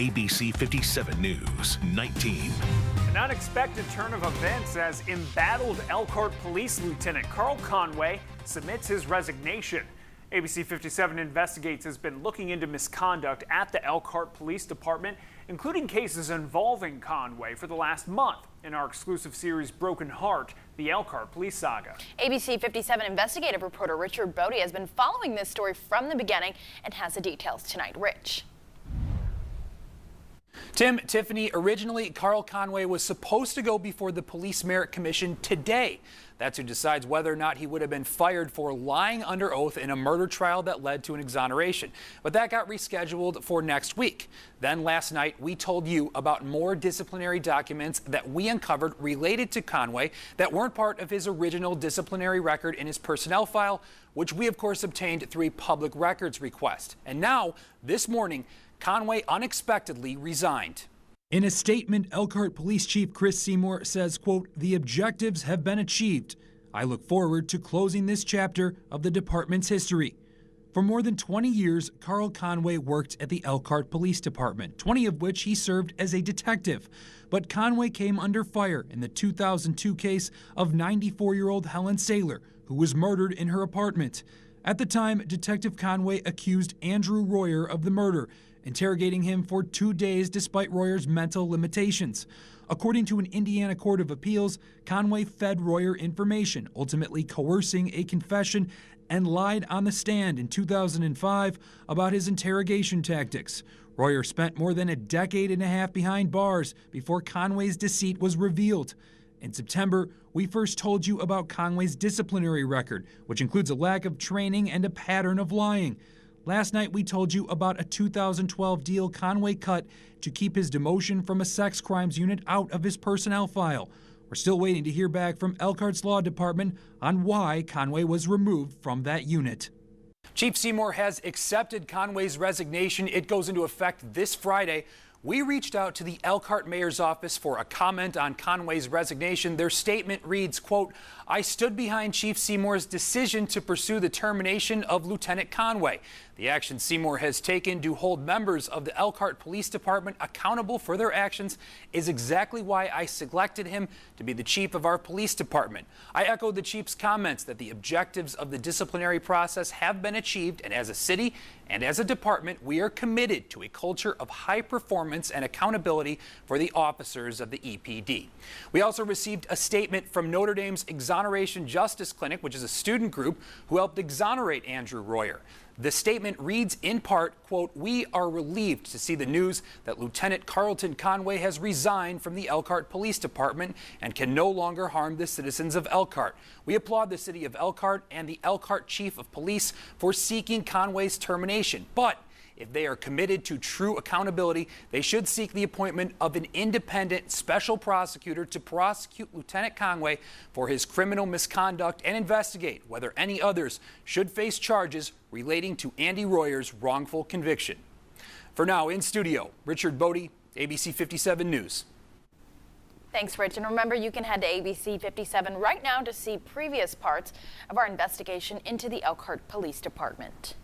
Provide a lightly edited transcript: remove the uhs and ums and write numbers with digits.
ABC57 News 19. An unexpected turn of events as embattled Elkhart Police Lt. Carl Conway submits his resignation. ABC57 Investigates has been looking into misconduct at the Elkhart Police Department, including cases involving Conway for the last month. In our exclusive series, Broken Heart, the Elkhart Police Saga. ABC57 investigative reporter Richard Bodie has been following this story from the beginning and has the details tonight. Rich. Tim, Tiffany, originally Carl Conway was supposed to go before the Police Merit Commission today. That's who decides whether or not he would have been fired for lying under oath in a murder trial that led to an exoneration. But that got rescheduled for next week. Then last night, we told you about more disciplinary documents that we uncovered related to Conway that weren't part of his original disciplinary record in his personnel file, which we, of course, obtained through a public records request. And now, this morning, Conway unexpectedly resigned. In a statement, Elkhart Police Chief Chris Seymour says, quote, "The objectives have been achieved. I look forward to closing this chapter of the department's history." For more than 20 years, Carl Conway worked at the Elkhart Police Department, 20 of which he served as a detective. But Conway came under fire in the 2002 case of 94-year-old Helen Saylor, who was murdered in her apartment. At the time, Detective Conway accused Andrew Royer of the murder, interrogating him for 2 days despite Royer's mental limitations. According to an Indiana Court of Appeals, Conway fed Royer information, ultimately coercing a confession, and lied on the stand in 2005 about his interrogation tactics. Royer spent more than a decade and a half behind bars before Conway's deceit was revealed. In September, we first told you about Conway's disciplinary record, which includes a lack of training and a pattern of lying. Last night, we told you about a 2012 deal Conway cut to keep his demotion from a sex crimes unit out of his personnel file. We're still waiting to hear back from Elkhart's Law Department on why Conway was removed from that unit. Chief Seymour has accepted Conway's resignation. It goes into effect this Friday. We reached out to the Elkhart Mayor's office for a comment on Conway's resignation. Their statement reads, quote, "I stood behind Chief Seymour's decision to pursue the termination of Lieutenant Conway. The action Seymour has taken to hold members of the Elkhart Police Department accountable for their actions is exactly why I selected him to be the chief of our police department. I echoed the chief's comments that the objectives of the disciplinary process have been achieved, and as a city and as a department, we are committed to a culture of high performance and accountability for the officers of the EPD." We also received a statement from Notre Dame's Exoneration Justice Clinic, which is a student group who helped exonerate Andrew Royer. The statement reads in part, quote, "We are relieved to see the news that Lieutenant Carlton Conway has resigned from the Elkhart Police Department and can no longer harm the citizens of Elkhart. We applaud the city of Elkhart and the Elkhart Chief of Police for seeking Conway's termination. But if they are committed to true accountability, they should seek the appointment of an independent special prosecutor to prosecute Lieutenant Conway for his criminal misconduct and investigate whether any others should face charges relating to Andy Royer's wrongful conviction." For now, in studio, Richard Bodie, ABC57 News. Thanks, Rich. And remember, you can head to ABC57 right now to see previous parts of our investigation into the Elkhart Police Department.